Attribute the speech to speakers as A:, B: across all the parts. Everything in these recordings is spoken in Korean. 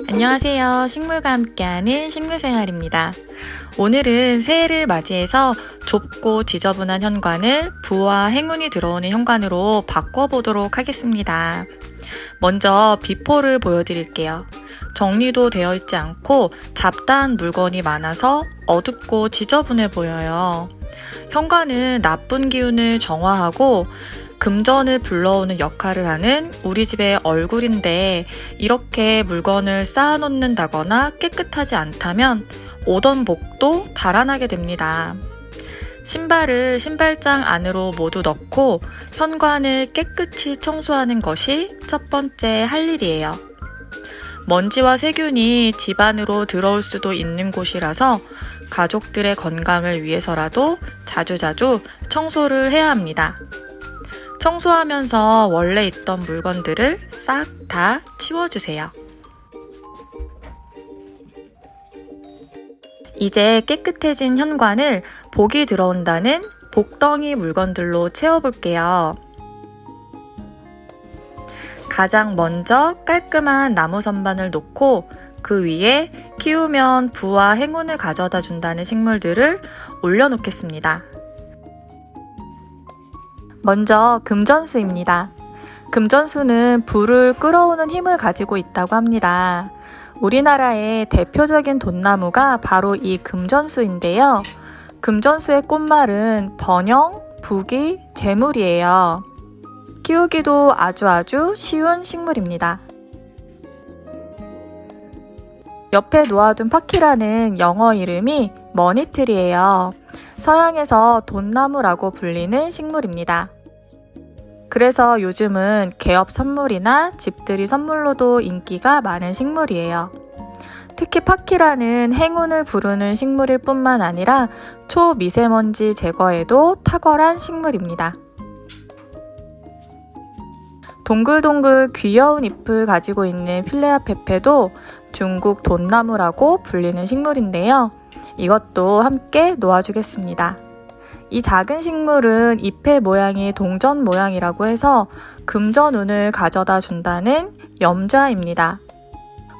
A: 안녕하세요. 식물과 함께하는 식물생활입니다. 오늘은 새해를 맞이해서 좁고 지저분한 현관을 부와 행운이 들어오는 현관으로 바꿔보도록 하겠습니다. 먼저 비포를 보여드릴게요. 정리도 되어 있지 않고 잡다한 물건이 많아서 어둡고 지저분해 보여요. 현관은 나쁜 기운을 정화하고 금전을 불러오는 역할을 하는 우리 집의 얼굴인데, 이렇게 물건을 쌓아놓는다거나 깨끗하지 않다면 오던 복도 달아나게 됩니다. 신발을 신발장 안으로 모두 넣고 현관을 깨끗이 청소하는 것이 첫 번째 할 일이에요. 먼지와 세균이 집 안으로 들어올 수도 있는 곳이라서 가족들의 건강을 위해서라도 자주자주 청소를 해야 합니다. 청소하면서 원래 있던 물건들을 싹 다 치워주세요. 이제 깨끗해진 현관을 복이 들어온다는 복덩이 물건들로 채워볼게요. 가장 먼저 깔끔한 나무 선반을 놓고 그 위에 키우면 부와 행운을 가져다 준다는 식물들을 올려놓겠습니다. 먼저 금전수입니다. 금전수는 부를 끌어오는 힘을 가지고 있다고 합니다. 우리나라의 대표적인 돈나무가 바로 이 금전수인데요. 금전수의 꽃말은 번영, 부귀, 재물이에요. 키우기도 아주 쉬운 식물입니다. 옆에 놓아둔 파키라는 영어 이름이 머니트리예요. 서양에서 돈나무라고 불리는 식물입니다. 그래서 요즘은 개업 선물이나 집들이 선물로도 인기가 많은 식물이에요. 특히 파키라는 행운을 부르는 식물일 뿐만 아니라 초미세먼지 제거에도 탁월한 식물입니다. 동글동글 귀여운 잎을 가지고 있는 필레아 페페도 중국 돈나무라고 불리는 식물인데요. 이것도 함께 놓아주겠습니다. 이 작은 식물은 잎의 모양이 동전 모양이라고 해서 금전운을 가져다 준다는 염좌입니다.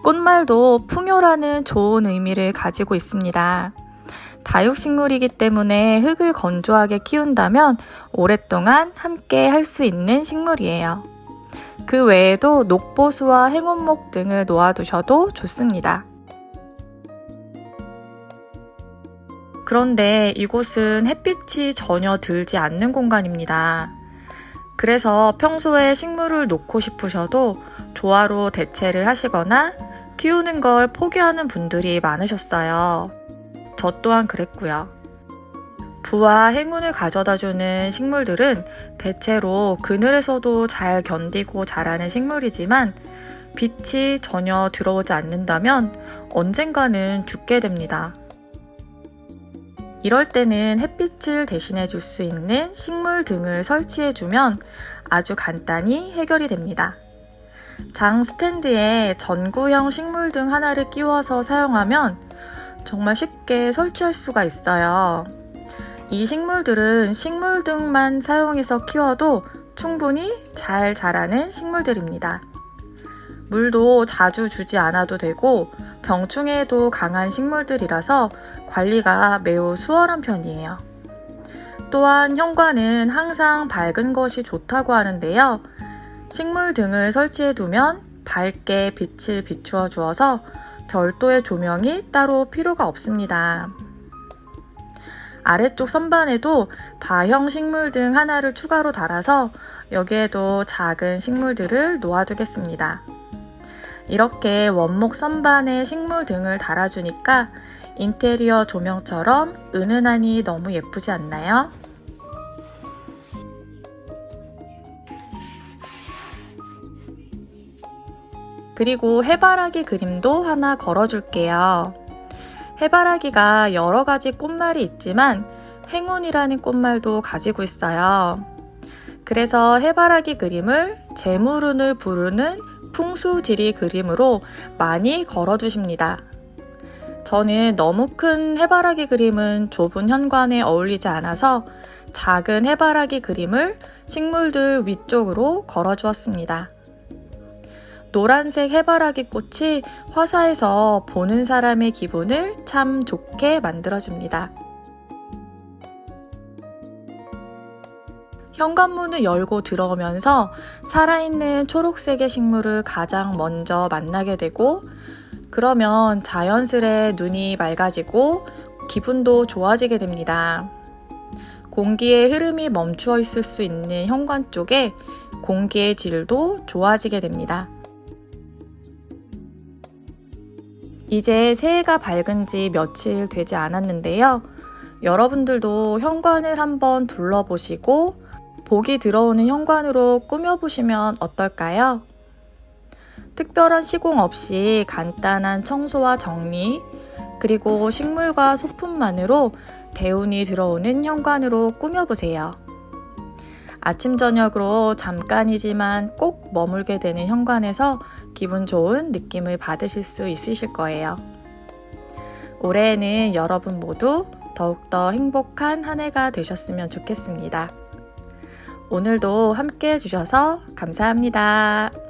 A: 꽃말도 풍요라는 좋은 의미를 가지고 있습니다. 다육식물이기 때문에 흙을 건조하게 키운다면 오랫동안 함께 할 수 있는 식물이에요. 그 외에도 녹보수와 행운목 등을 놓아두셔도 좋습니다. 그런데 이곳은 햇빛이 전혀 들지 않는 공간입니다. 그래서 평소에 식물을 놓고 싶으셔도 조화로 대체를 하시거나 키우는 걸 포기하는 분들이 많으셨어요. 저 또한 그랬고요. 부와 행운을 가져다주는 식물들은 대체로 그늘에서도 잘 견디고 자라는 식물이지만 빛이 전혀 들어오지 않는다면 언젠가는 죽게 됩니다. 이럴 때는 햇빛을 대신해 줄 수 있는 식물 등을 설치해주면 아주 간단히 해결이 됩니다. 장 스탠드에 전구형 식물 등 하나를 끼워서 사용하면 정말 쉽게 설치할 수가 있어요. 이 식물들은 식물 등만 사용해서 키워도 충분히 잘 자라는 식물들입니다. 물도 자주 주지 않아도 되고 병충해에도 강한 식물들이라서 관리가 매우 수월한 편이에요. 또한 현관은 항상 밝은 것이 좋다고 하는데요. 식물 등을 설치해 두면 밝게 빛을 비추어 주어서 별도의 조명이 따로 필요가 없습니다. 아래쪽 선반에도 바형 식물 등 하나를 추가로 달아서 여기에도 작은 식물들을 놓아두겠습니다. 이렇게 원목 선반에 식물 등을 달아주니까 인테리어 조명처럼 은은하니 너무 예쁘지 않나요? 그리고 해바라기 그림도 하나 걸어줄게요. 해바라기가 여러 가지 꽃말이 있지만 행운이라는 꽃말도 가지고 있어요. 그래서 해바라기 그림을 재물운을 부르는 풍수지리 그림으로 많이 걸어주십니다. 저는 너무 큰 해바라기 그림은 좁은 현관에 어울리지 않아서 작은 해바라기 그림을 식물들 위쪽으로 걸어 주었습니다. 노란색 해바라기 꽃이 화사해서 보는 사람의 기분을 참 좋게 만들어줍니다. 현관문을 열고 들어오면서 살아있는 초록색의 식물을 가장 먼저 만나게 되고, 그러면 자연스레 눈이 맑아지고 기분도 좋아지게 됩니다. 공기의 흐름이 멈추어 있을 수 있는 현관 쪽에 공기의 질도 좋아지게 됩니다. 이제 새해가 밝은 지 며칠 되지 않았는데요. 여러분들도 현관을 한번 둘러보시고 복이 들어오는 현관으로 꾸며보시면 어떨까요? 특별한 시공 없이 간단한 청소와 정리, 그리고 식물과 소품만으로 대운이 들어오는 현관으로 꾸며보세요. 아침 저녁으로 잠깐이지만 꼭 머물게 되는 현관에서 기분 좋은 느낌을 받으실 수 있으실 거예요. 올해에는 여러분 모두 더욱더 행복한 한 해가 되셨으면 좋겠습니다. 오늘도 함께 해주셔서 감사합니다.